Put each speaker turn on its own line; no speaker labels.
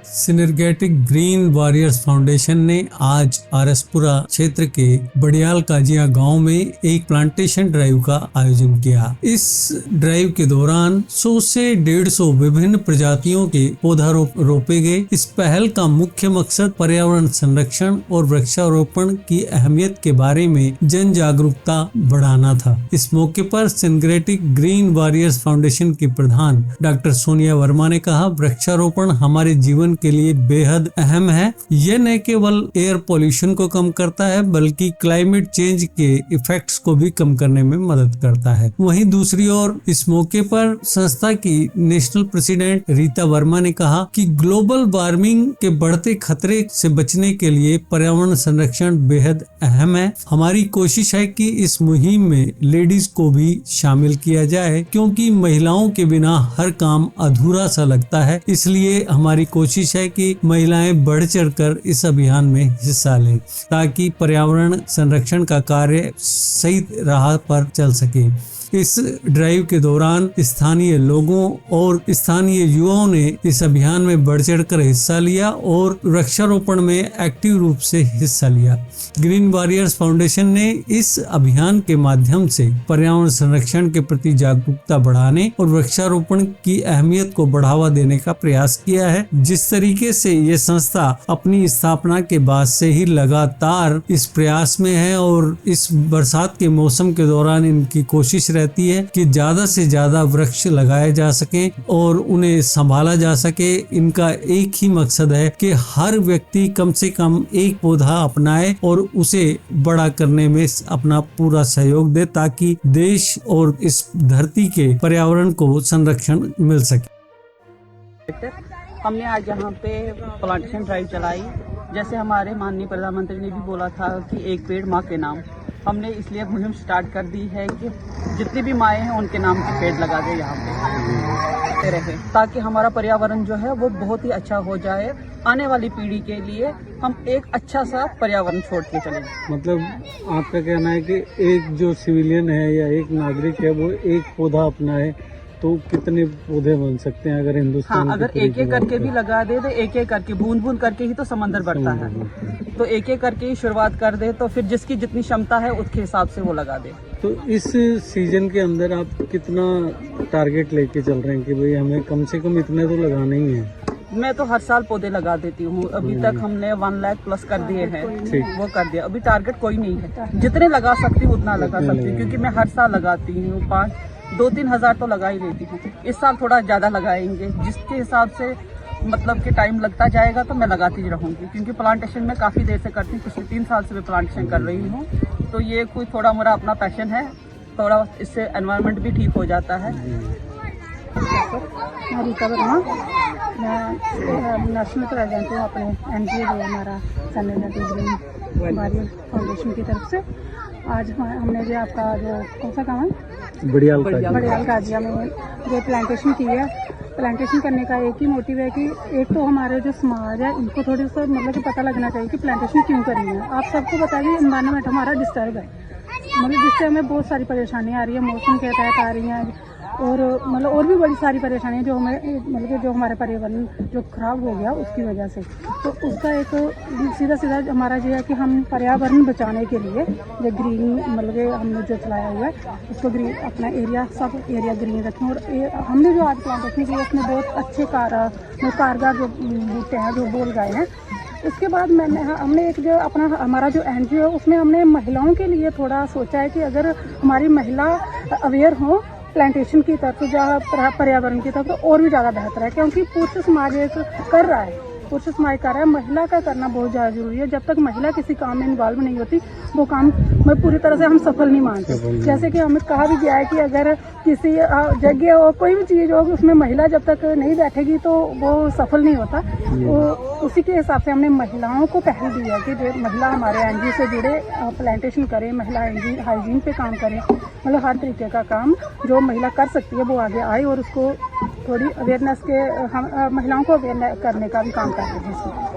सिनर्गेटिक green warriors foundation ने आज आरएसपुरा क्षेत्र के बड़ियाल काजिया गांव में एक प्लांटेशन ड्राइव का आयोजन किया। इस ड्राइव के दौरान 100 से 150 विभिन्न प्रजातियों के पौधा रोपे गए। इस पहल का मुख्य मकसद पर्यावरण संरक्षण और वृक्षारोपण की अहमियत के बारे में जन जागरूकता बढ़ाना था। इस मौके पर सिनर्गेटिक ग्रीन वॉरियर्स फाउंडेशन की प्रधान डॉक्टर सोनिया वर्मा ने कहा, वृक्षारोपण हमारे जीवन के लिए बेहद अहम है। यह न केवल एयर पोल्यूशन को कम करता है बल्कि क्लाइमेट चेंज के इफेक्ट्स को भी कम करने में मदद करता है। वहीं दूसरी ओर इस मौके पर संस्था की नेशनल प्रेसिडेंट रीता वर्मा ने कहा कि ग्लोबल वार्मिंग के बढ़ते खतरे से बचने के लिए पर्यावरण संरक्षण बेहद अहम है। हमारी कोशिश है कि इस मुहिम में लेडीज को भी शामिल किया जाए, क्योंकि महिलाओं के बिना हर काम अधूरा सा लगता है। इसलिए हमारी कोशिश है कि महिलाएं बढ़ चढ़कर इस अभियान में हिस्सा लें ताकि पर्यावरण संरक्षण का कार्य सही राह पर चल सके। इस ड्राइव के दौरान स्थानीय लोगों और स्थानीय युवाओं ने इस अभियान में बढ़ चढ़कर हिस्सा लिया और वृक्षारोपण में एक्टिव रूप से हिस्सा लिया। ग्रीन वॉरियर्स फाउंडेशन ने इस अभियान के माध्यम से पर्यावरण संरक्षण के प्रति जागरूकता बढ़ाने और वृक्षारोपण की अहमियत को बढ़ावा देने का प्रयास किया है। जिस तरीके से ये संस्था अपनी स्थापना के बाद से ही लगातार इस प्रयास में है और इस बरसात के मौसम के दौरान इनकी कोशिश रहती है कि ज्यादा से ज्यादा वृक्ष लगाए जा सके और उन्हें संभाला जा सके। इनका एक ही मकसद है कि हर व्यक्ति कम से कम एक पौधा अपनाए और उसे बड़ा करने में अपना पूरा सहयोग दे ताकि देश और इस धरती के पर्यावरण को संरक्षण मिल सके।
हमने आज यहाँ पे प्लांटेशन ड्राइव चलाई। जैसे हमारे माननीय प्रधानमंत्री ने भी बोला था कि एक पेड़ माँ के नाम, हमने इसलिए मुहिम स्टार्ट कर दी है कि जितनी भी माएँ हैं उनके नाम के पेड़ लगा दे यहाँ पे रहे, ताकि हमारा पर्यावरण जो है वो बहुत ही अच्छा हो जाए। आने वाली पीढ़ी के लिए हम एक अच्छा सा पर्यावरण छोड़ के चलें।
मतलब आपका कहना है कि एक जो सिविलियन है या एक नागरिक है वो एक पौधा अपनाए तो कितने पौधे बन सकते हैं अगर हिंदुस्तान?
हाँ, अगर एक एक करके भी लगा दे तो एक एक करके बूंद बूंद करके ही तो समंदर बढ़ता है। तो एक एक करके ही शुरुआत कर दे तो फिर जिसकी जितनी क्षमता है उसके हिसाब से वो लगा दे।
तो इस सीजन के अंदर आप कितना टारगेट लेके चल रहे हैं कि भाई हमें कम से कम इतने तो लगाने ही है?
मैं तो हर साल पौधे लगा देती हूँ। अभी तक हमने 1 लाख प्लस कर दिए हैं, वो कर दिया। अभी टारगेट कोई नहीं है, जितने लगा सकती हूँ उतना लगा सकती हूँ, क्योंकि मैं हर साल लगाती हूँ 2-3 हज़ार तो लगा ही लेती हूँ। इस साल थोड़ा ज़्यादा लगाएंगे, जिसके हिसाब से मतलब कि टाइम लगता जाएगा तो मैं लगाती रहूँगी, क्योंकि प्लांटेशन में काफ़ी देर से करती हूँ। पिछले 3 साल से मैं प्लांटेशन कर रही हूँ, तो ये कोई थोड़ा मेरा अपना पैशन है। थोड़ा इससे एनवायरनमेंट भी ठीक हो जाता है।
मैं रीता वर्मा, मैं नेशनल प्रेसिडेंट हूँ अपने NGO जो हमारा सिनर्गेटिक ग्रीन वॉरियर्स फाउंडेशन की तरफ से। आज हमने जो आपका जो कौन सा काम है बड़ियाल काजिया में जो प्लांटेशन की है, प्लांटेशन करने का एक ही मोटिव है कि एक तो हमारे जो समाज है इनको थोड़ी सा मतलब कि पता लगना चाहिए कि प्लांटेशन क्यों करनी है। आप सबको पता है कि एनवायरनमेंट हमारा डिस्टर्ब है, मतलब जिससे हमें बहुत सारी परेशानियाँ आ रही है, मौसम के तहत आ रही हैं और मतलब और भी बड़ी सारी परेशानियाँ जो हमें मतलब जो हमारे पर्यावरण जो खराब हो गया उसकी वजह से। तो उसका एक सीधा हमारा जो है कि हम पर्यावरण बचाने के लिए जो ग्रीन मतलब हमने जो चलाया हुआ है उसको ग्रीन अपना एरिया सब एरिया ग्रीन रखें। और हमने जो आज प्लांटेशन की उसमें बहुत अच्छे कारगर जो बूटे हैं जो बोल गए हैं। उसके बाद हमने एक जो हमारा जो NGO है उसमें हमने महिलाओं के लिए थोड़ा सोचा है कि अगर हमारी महिला अवेयर हो प्लांटेशन की तरफ या पर्यावरण की तरफ तो और भी ज़्यादा बेहतर है, क्योंकि पुरुष समाज एक कर रहा है, पुरुष समाज कर रहा है, महिला का करना बहुत ज़्यादा जरूरी है। जब तक महिला किसी काम में इन्वॉल्व नहीं होती वो काम में पूरी तरह से हम सफल नहीं मानते। जैसे कि हमें कहा भी गया है कि अगर किसी जगह और कोई भी चीज़ हो उसमें महिला जब तक नहीं बैठेगी तो वो सफल नहीं होता। तो उसी के हिसाब से हमने महिलाओं को पहल दी है कि महिला हमारे NGO से जुड़े प्लांटेशन करें, महिला हाइजीन पे काम करें, मतलब हर तरीके का काम जो महिला कर सकती है वो आगे आए और उसको थोड़ी अवेयरनेस के हम महिलाओं को अवेयर करने का भी काम कर रहे हैं।